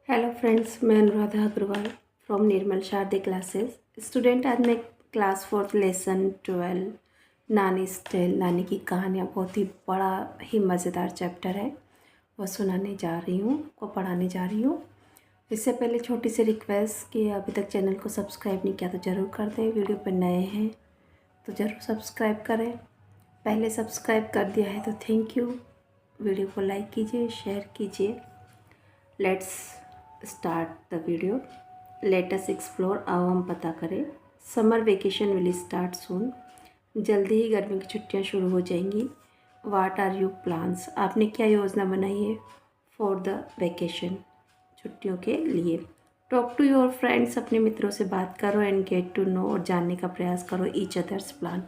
Hello friends, मैं Anuradha Agrawal from Nirmal Sharde classes student. आज मैं क्लास फोर्थ लेसन 12 नानी स्टेल नानी की कहानियाँ, बहुत ही बड़ा ही मज़ेदार चैप्टर है, वो सुनाने जा रही हूँ, को पढ़ाने जा रही हूँ। इससे पहले छोटी सी रिक्वेस्ट कि अभी तक चैनल को सब्सक्राइब नहीं किया तो ज़रूर कर दें। वीडियो पर नए हैं तो ज़रूर सब्सक्राइब करें। पहले सब्सक्राइब कर दिया है तो थैंक यू। वीडियो को लाइक कीजिए, शेयर कीजिए। Let's start the video. Let us explore. अब हम पता करें। Summer vacation will start soon. जल्दी ही गर्मी की छुट्टियां शुरू हो जाएंगी। What are you plans? आपने क्या योजना बनाई है फॉर द वेकेशन, छुट्टियों के लिए? Talk to your friends. अपने मित्रों से बात करो एंड गेट टू नो, और जानने का प्रयास करो ईच अदर्स प्लान।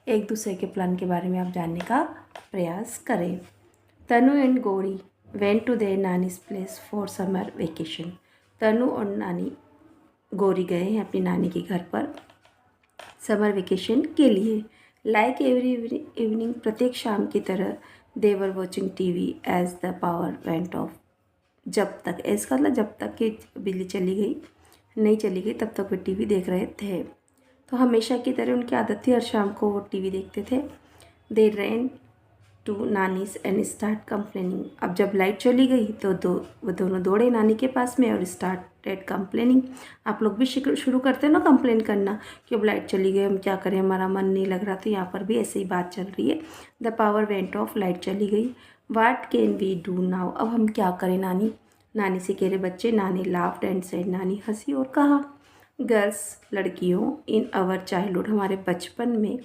एक दूसरे के प्लान के बारे में आप जानने का प्रयास करें। Tanu and Gauri went to their Nani's place for summer vacation. Tanu और नानी गौरी गए हैं अपनी नानी के घर पर समर वेकेशन के लिए। लाइक एवरी इवनिंग, प्रत्येक शाम की तरह, they were watching TV as the power went off. जब तक, इसका मतलब जब तक कि बिजली चली गई नहीं चली गई तब तक वो टीवी देख रहे थे। तो हमेशा की तरह उनकी आदत थी, हर शाम को वो टीवी देखते थे। They ran to Nani's and start complaining. अब जब लाइट चली गई तो वो दोनों दौड़े नानी के पास में और स्टार्टेड कंप्लेनिंग। आप लोग भी शुरू करते हैं ना कंप्लेन करना कि अब लाइट चली गई, हम क्या करें, हमारा मन नहीं लग रहा। तो यहाँ पर भी ऐसे ही बात चल रही है। The power went off, light चली गई। What can we do now? अब हम क्या करें नानी? नानी से कह रहे बच्चे। नानी लाफ्ड एंड सेड, नानी हंसी और कहा, गर्ल्स, लड़कियों, इन आवर चाइल्डहुड, हमारे बचपन में,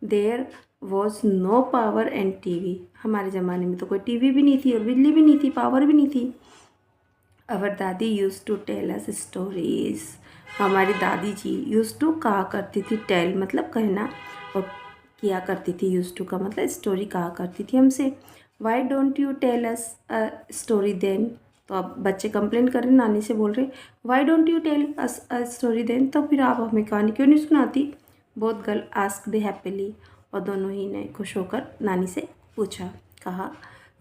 there was no power and TV, हमारे ज़माने में तो कोई टीवी भी नहीं थी और बिजली भी नहीं थी, पावर भी नहीं थी। Our dadi use to tell us stories, हमारी दादी जी यूज़ टू कहा करती थी, टेल मतलब कहना, और किया करती थी, यूज़ टू का मतलब स्टोरी कहा करती थी हमसे। Why don't you tell us a story then? तो अब बच्चे कंप्लेन कर रहे, नानी से बोल रहे, why don't you tell us a story then, तो फिर आप हमें कहानी क्यों नहीं सुनाती? बोथ गर्ल आस्क्ड हैप्पीली, और दोनों ही ने खुश होकर नानी से पूछा, कहा,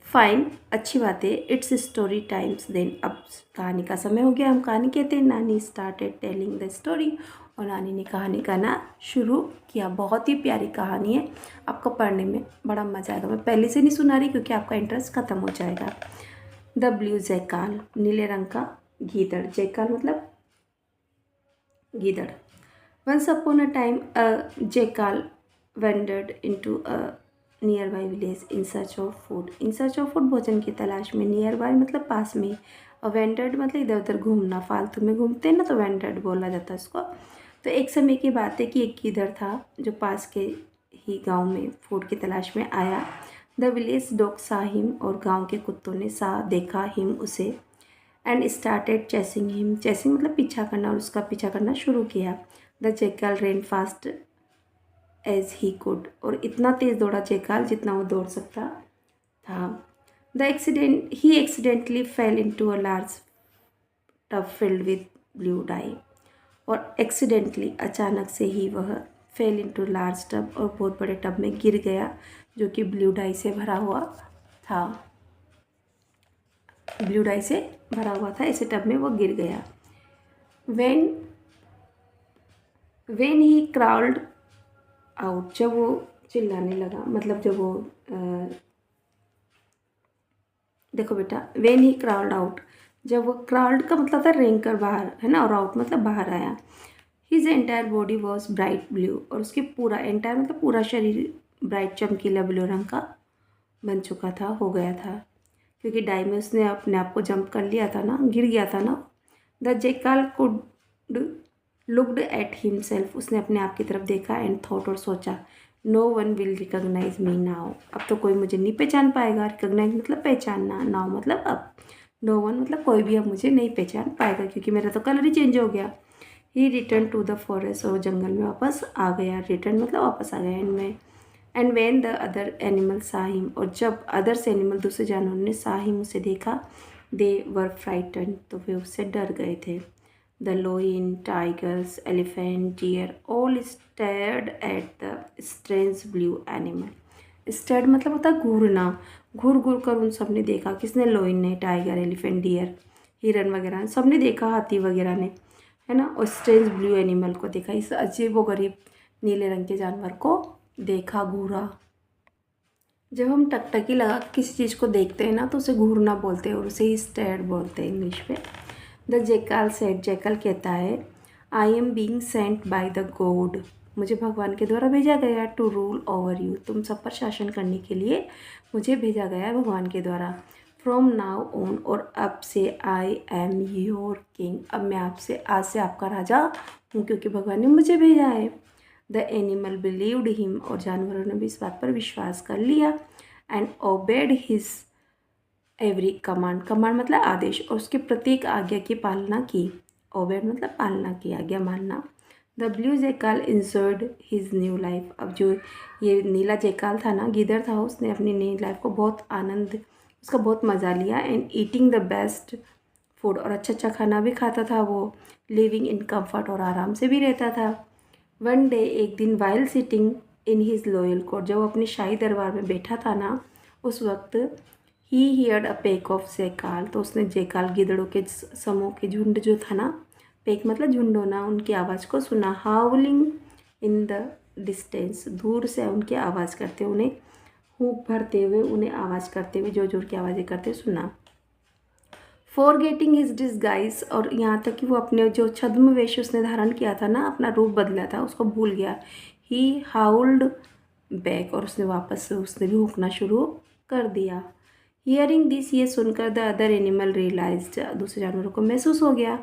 फाइन, अच्छी बात है, इट्स स्टोरी टाइम्स देन, अब कहानी का समय हो गया, हम कहानी कहते हैं। नानी स्टार्टेड टेलिंग द स्टोरी, और नानी ने कहानी कहना शुरू किया। बहुत ही प्यारी कहानी है, आपको पढ़ने में बड़ा मज़ा आएगा। मैं पहले से नहीं सुना रही क्योंकि आपका इंटरेस्ट ख़त्म हो जाएगा। द ब्लू जैकाल, नीले रंग का गीदड़। जैकाल मतलब गीदड़। Once upon a time a jackal wandered into a nearby village in search of food। in search of food, भोजन की तलाश में। nearby मतलब पास में। और wandered मतलब इधर उधर घूमना, फालतू में घूमते हैं ना, तो wandered बोला जाता है उसको। तो एक समय की बात है कि एक गीदड़ था जो पास के ही गांव में फूड की तलाश में आया। The village dog saw him, और गांव के कुत्तों ने सा देखा हिम उसे, and started chasing him. Chasing मतलब पीछा करना, और उसका पीछा करना शुरू किया। The jackal ran fast as he could, और इतना तेज़ दौड़ा जैकाल जितना वो दौड़ सकता था। He accidentally fell into a large tub filled with blue dye, और एक्सीडेंटली अचानक से ही वह फेल इनटू लार्ज टब, और बहुत बड़े टब में गिर गया जो कि ब्लू डाई से भरा हुआ था। ब्लू डाई से भरा हुआ था, ऐसे टब में वो गिर गया। वेन वेन ही क्राउल्ड आउट, जब वो चिल्लाने लगा, मतलब जब वो देखो बेटा, वेन ही क्राउल्ड आउट, जब वो, क्राउल्ड का मतलब था रेंग कर बाहर, है ना, और आउट मतलब बाहर आया। His entire body was bright blue, और उसके पूरा, एंटायर मतलब पूरा शरीर ब्राइट चमकीला ब्लू रंग का बन चुका था, हो गया था, क्योंकि डाई में उसने अपने आप को जंप कर लिया था ना, गिर गया था ना। The jackal could looked at himself, उसने अपने आप की तरफ देखा, एंड थॉट, और सोचा, no one will recognize me now, अब तो कोई मुझे नहीं पहचान पाएगा। रिकॉग्नाइज मतलब पहचानना, नाउ मतलब अब। नो वन मतलब कोई भी अब मुझे नहीं पहचान पाएगा क्योंकि मेरा तो कलर ही चेंज हो गया। ही रिटर्न टू द फॉरेस्ट, और जंगल में वापस आ गया। रिटर्न मतलब वापस आ गया। And when the other animal सा हिम, और जब अदर्स एनिमल, दूसरे जानवरों ने सा हिम उसे देखा, दे वर फ्राइटन, तो वे उससे डर गए थे। The lion, tigers, elephant, deer all stared at the strange blue animal। Stayed मतलब होता है घूरना, घूर घूर कर उन सब ने देखा। किसने? लोइन ने, टाइगर, एलिफेंट, डियर। हिरन वगैरह सबने देखा, हाथी वगैरह ने, है ना। और स्ट्रेंज ब्लू एनिमल को देखा, इस अजीब व गरीब नीले रंग के जानवर को देखा, घूरा। जब हम टकटकी लगा किसी चीज़ को देखते हैं ना तो उसे घूरना बोलते हैं और उसे ही स्टेयर बोलते हैं इंग्लिश में। द जेकाल सेड, जेकाल कहता है I am being sent by the God, मुझे भगवान के द्वारा भेजा गया टू रूल ओवर यू, तुम सब पर शासन करने के लिए मुझे भेजा गया है भगवान के द्वारा। फ्रॉम नाउ ऑन, और अब से आई एम योर किंग, अब मैं आपसे आज से आपका राजा हूँ क्योंकि भगवान ने मुझे भेजा है। द एनिमल बिलीव्ड हिम, और जानवरों ने भी इस बात पर विश्वास कर लिया। And obeyed his every command, command मतलब आदेश, और उसके प्रत्येक आज्ञा की पालना की। ओबेड मतलब पालना की, आज्ञा मानना। The blue jackal enjoyed his new life, अब जो ये नीला जेकाल था ना, गीदड़ था, उसने अपनी नई लाइफ को बहुत आनंद, उसका बहुत मज़ा लिया। And eating the best food, और अच्छा अच्छा खाना भी खाता था वो। लिविंग इन कम्फर्ट, और आराम से भी रहता था। वन डे, एक दिन, while sitting in his loyal court, जब वो अपने शाही दरबार में बैठा था ना, उस वक्त ही हियर्ड अ पैक ऑफ जेकाल, तो उसने जेकाल गिदड़ों के समूह के झुंड जो था ना, पैक मतलब झुंड होना, उनकी आवाज़ को सुना। हाउलिंग इन द डिस्टेंस, दूर से उनकी आवाज़ करते, उन्हें हूक भरते हुए, उन्हें आवाज़ करते हुए, जोर जोर की आवाज़ें करते सुना। फॉरगेटिंग हिज डिस्गाइज, और यहाँ तक कि वो अपने जो छद्म वेश उसने धारण किया था ना, अपना रूप बदला था, उसको भूल गया। ही हाउल्ड बैक, और उसने वापस से उसने भी हुकना शुरू कर दिया। हियरिंग दिस, ये सुनकर द अदर एनिमल रियलाइज्ड, दूसरे जानवरों को महसूस हो गया।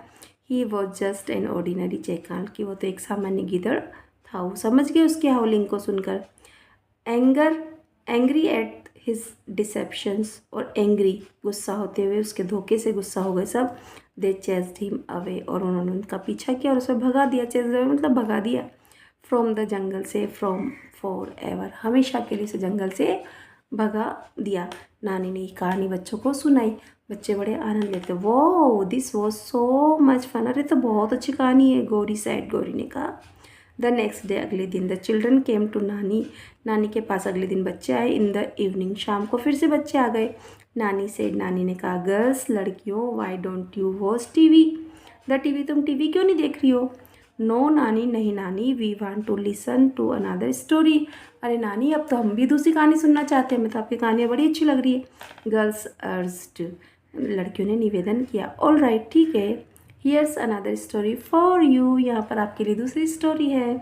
He was just an ordinary jackal, कि वो तो एक सामान्य गिदड़ था। वो समझ गए उसके हाउलिंग को सुनकर। एंग्री एट हिज डिसेप्शंस, और एंग्री गुस्सा होते हुए, उसके धोखे से गुस्सा हो गए सब। दे चेस्ड हिम अवे, और उन्होंने उनका पीछा किया और उसे भगा दिया। चेस्ड अवे मतलब भगा दिया। फ्रॉम द जंगल से, फ्रॉम फॉर एवर, हमेशा के लिए उसे जंगल से भगा दिया। नानी ने ये कहानी बच्चों को सुनाई, बच्चे बड़े आनंद लेते। वो this was so much fun, अरे तो बहुत अच्छी कहानी है, गौरी सेड, गौरी ने कहा। द नेक्स्ट डे, अगले दिन, द चिल्ड्रन केम टू नानी, नानी के पास अगले दिन बच्चे आए। इन द इवनिंग, शाम को फिर से बच्चे आ गए। नानी सेड, नानी ने कहा, गर्ल्स, लड़कियों, why don't you watch TV, the TV, तुम टीवी क्यों नहीं देख रही हो। नो नानी, नहीं नानी, we want to listen to another story, अरे नानी अब तो हम भी दूसरी कहानी सुनना चाहते हैं, मैं तो आपकी कहानियाँ बड़ी अच्छी लग रही है। गर्ल्स अर्ज्ड, लड़कियों ने निवेदन किया। ऑल राइट, ठीक है, here's another story for you, यहाँ पर आपके लिए दूसरी स्टोरी है।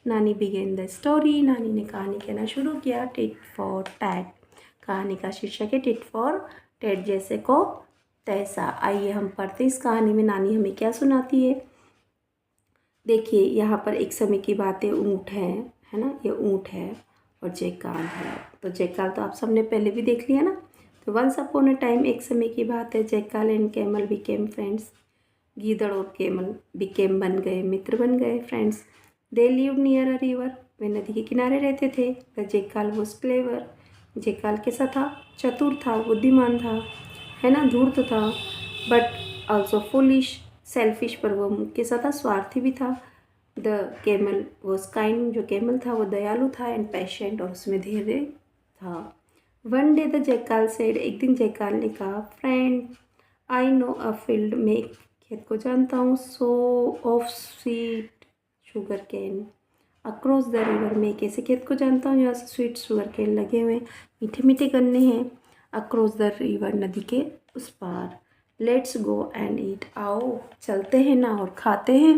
नानी बिगेन द स्टोरी, नानी ने कहानी कहना शुरू किया। टिट फॉर टैट, कहानी का शीर्षक है टिट फॉर टैट, जैसे को तैसा। आइए हम पढ़ते इस कहानी में नानी हमें क्या सुनाती है। देखिए यहाँ पर एक समय की बात है, ऊँट है ना, ये ऊँट है और जेकाल है। तो जेकाल तो आप सबने पहले भी देख लिया ना। तो वंस अपॉन अ टाइम, एक समय की बात है, jackal and camel became friends, गीदड़ और कैमल बिकेम बन गए, मित्र बन गए, friends. They lived near a river, वे नदी के किनारे रहते थे। The jackal was clever, jackal कैसा था, चतुर था, बुद्धिमान था, है ना, धूर्त था। बट ऑल्सो फुलिश, सेल्फिश, पर वो कैसा था, स्वार्थी भी था। द कैमल वॉज काइंड, जो कैमल था वो दयालु था। एंड पेशेंट, और उसमें धैर्य था। वन डे द जेकाल सेड, एक दिन जेकाल ने कहा, friend I know a field, मैं एक खेत को जानता हूँ, सो of sweet sugar cane across the river, मैं एक ऐसे खेत को जानता हूँ जहाँ से स्वीट शुगर कैन लगे हुए, मीठे मीठे गन्ने हैं। अक्रॉस द रिवर, नदी के उस पार। लेट्स गो एंड ईट, आओ चलते हैं ना और खाते हैं।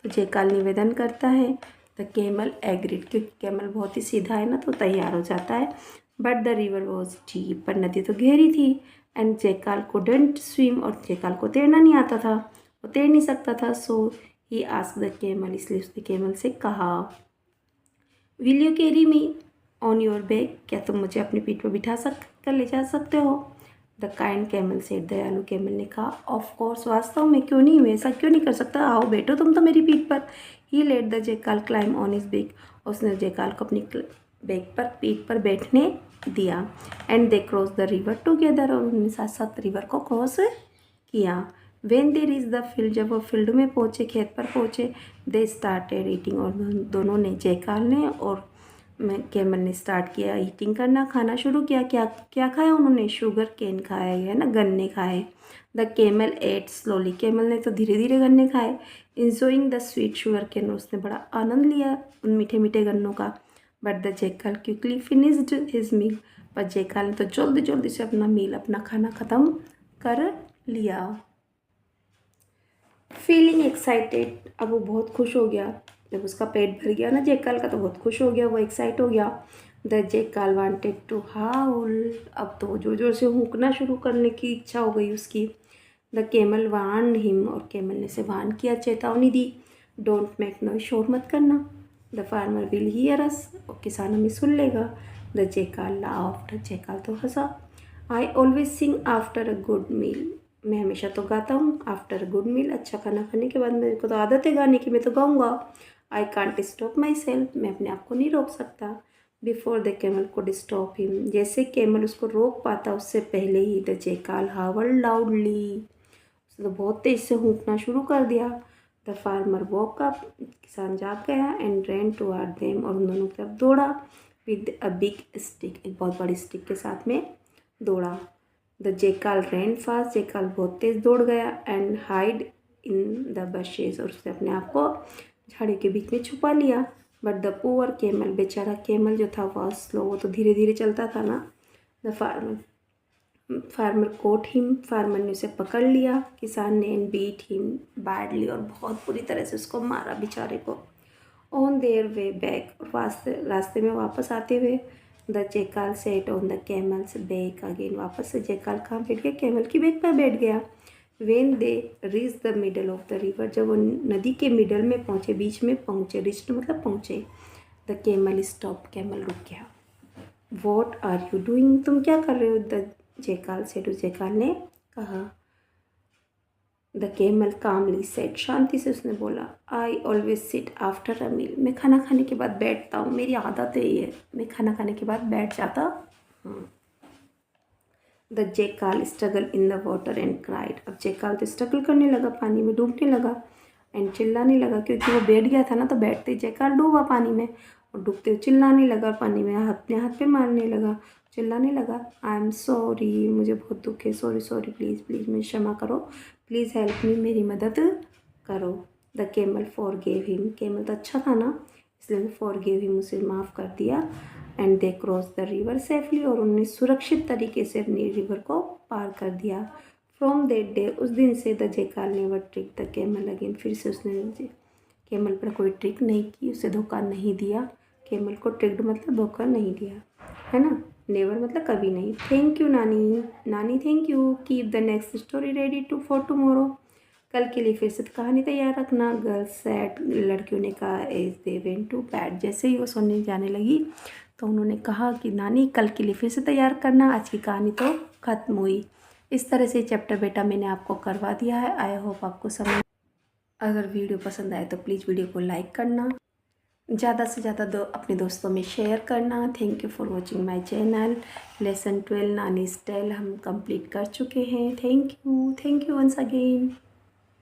तो जेकाल निवेदन करता है। द कैमल एग्रीड, क्योंकि कैमल बहुत ही सीधा है ना तो तैयार हो जाता है। But the river was deep, पर नदी तो गहरी थी। एंड जेकाल कुडंट स्विम, और जेकाल को तैरना नहीं आता था, वो तैर नहीं सकता था। सो ही आस्क्ड द कैमल, इसलिए उसने कैमल से कहा, will you carry me on your back, क्या तुम मुझे अपनी पीठ पर बिठा कर ले जा सकते हो। द काइंड कैमल सेड, दयालु कैमल ने कहा, ऑफ कोर्स, वास्तव में, क्यों नहीं, मैं ऐसा क्यों नहीं कर सकता, आओ बैठो तुम तो मेरी पीठ पर। He let the jackal climb on his back, उसने जेकाल को अपनी बैक पर, पीठ पर बैठने दिया। And they cross the river together, और उन्होंने साथ साथ रिवर को क्रॉस किया। When they reach the field, जब वो फील्ड में पहुँचे, खेत पर पहुँचे, दे स्टार्टेड ईटिंग, और दोनों ने, जेकाल ने और मैं कैमल ने स्टार्ट किया ईटिंग करना, खाना शुरू किया। क्या क्या खाया उन्होंने? शुगर केन खाया है ना, गन्ने खाए। The camel ate slowly, camel ने तो धीरे धीरे गन्ने खाए। Enjoying the sweet sugar cane, उसने बड़ा आनंद लिया उन मीठे मीठे गन्नों का। But the jackal quickly finished his meal, पर जेकल ने तो जल्दी जल्दी से अपना मील, अपना खाना ख़त्म कर लिया। फीलिंग एक्साइटेड, अब वो बहुत खुश हो गया। जब उसका पेट भर गया ना जेकाल का, तो बहुत खुश हो गया, वो एक्साइट हो गया। द जेकाल वांटेड टू हाउल, अब तो जोर जोर से हूंकना शुरू करने की इच्छा हो गई उसकी। द केमल वार्न हिम, और केमल ने से वार्न किया, चेतावनी दी। डोंट मेक नॉइज, शोर मत करना। द फार्मर विल हियर अस, और किसान हमें सुन लेगा। द जेकाल लाफ्ड, जेकाल तो हंसा। I always sing after a good meal, मैं हमेशा तो गाता हूँ आफ्टर गुड मील, अच्छा खाना खाने के बाद। मेरे को तो आदत है गाने की, मैं तो गाऊंगा। I can't stop myself, मैं अपने आप को नहीं रोक सकता। Before the camel could stop him, जैसे कैमल उसको रोक पाता उससे पहले ही द जेकाल हावल लाउडली, उसने तो बहुत तेज से हूंकना शुरू कर दिया। द फार्मर वॉक अप, किसान जाग गया। एंड रैन टुवर्ड देम, और उन दोनों की तरफ दौड़ा। विद अ बिग स्टिक, एक बहुत बड़ी स्टिक के साथ में दौड़ा। द जेकाल रैन फास्ट, जेकाल बहुत तेज दौड़ गया। एंड हाइड इन द बशेज, और उसने अपने आप को झाड़ी के बीच में छुपा लिया। बट द पुअर केमल, बेचारा केमल जो था वह स्लो, वो तो धीरे धीरे चलता था ना। The farmer caught him, farmer ने उसे पकड़ लिया, किसान ने। एंड बीट हिम बैडली, और बहुत बुरी तरह से उसको मारा बेचारे को। ऑन देयर वे बैक, और रास्ते में वापस आते हुए। The jackal sat on the camel's back again, वापस से जेकाल कहाँ बैठ गया? कैमल की बैक पर बैठ गया। When they reach the middle of the river, जब वो नदी के मिडल में पहुँचे, बीच में पहुँचे, रिच्ड मतलब पहुँचे। द कैमल स्टॉप, कैमल रुक गया। वॉट आर यू डूइंग, तुम क्या कर रहे हो? द जेकाल सेट, उस जेकाल ने कहा। द केमल कामली सेट, शांति से उसने बोला। I always sit after a meal, मैं खाना खाने के बाद बैठता हूँ, मेरी आदत है ये, मैं खाना खाने के बाद बैठ जाता हूँ। The jackal struggled in the water and cried, अब जेकाल तो स्ट्रगल करने लगा, पानी में डूबने लगा। एंड चिल्लाने लगा, क्योंकि वो बैठ गया था ना, तो बैठते जेकाल डूबा पानी में, और डूबते हुए चिल्लाने लगा, पानी में अपने हाथ पे मारने लगा, चिल्लाने लगा। आई एम सॉरी, मुझे बहुत दुख है, सॉरी सॉरी, प्लीज़ प्लीज़ मुझे क्षमा करो, प्लीज़ हेल्प मी, मेरी मदद करो। The camel for gave him, camel तो अच्छा था ना, इसलिए फॉर गेव हिम, उसे माफ़ कर दिया। And they cross the river safely, और उन्होंने सुरक्षित तरीके से अपनी रिवर को पार कर दिया। फ्रॉम दैट डे, उस दिन से the jackal never tricked the camel again, फिर से उसने केमल पर कोई ट्रिक नहीं की, उसे धोखा नहीं दिया। केमल को ट्रिक्ड मतलब धोखा नहीं दिया, है ना। नेवर मतलब कभी नहीं। Thank you nani, nani thank you. Keep the next story ready to for tomorrow, कल के लिए फिर से कहानी तैयार रखना। गर्ल्स सेड, लड़कियों ने कहा। As they went to bed, जैसे ही वो सोने जाने लगी तो उन्होंने कहा कि नानी कल के लिए फिर से तैयार करना, आज की कहानी तो ख़त्म हुई। इस तरह से चैप्टर बेटा मैंने आपको करवा दिया है। आई होप आपको समझ, अगर वीडियो पसंद आए तो प्लीज़ वीडियो को लाइक करना, ज़्यादा से ज़्यादा अपने दोस्तों में शेयर करना। Thank you for watching my channel. Lesson 12 Nani's tale हम कंप्लीट कर चुके हैं। Thank you once again.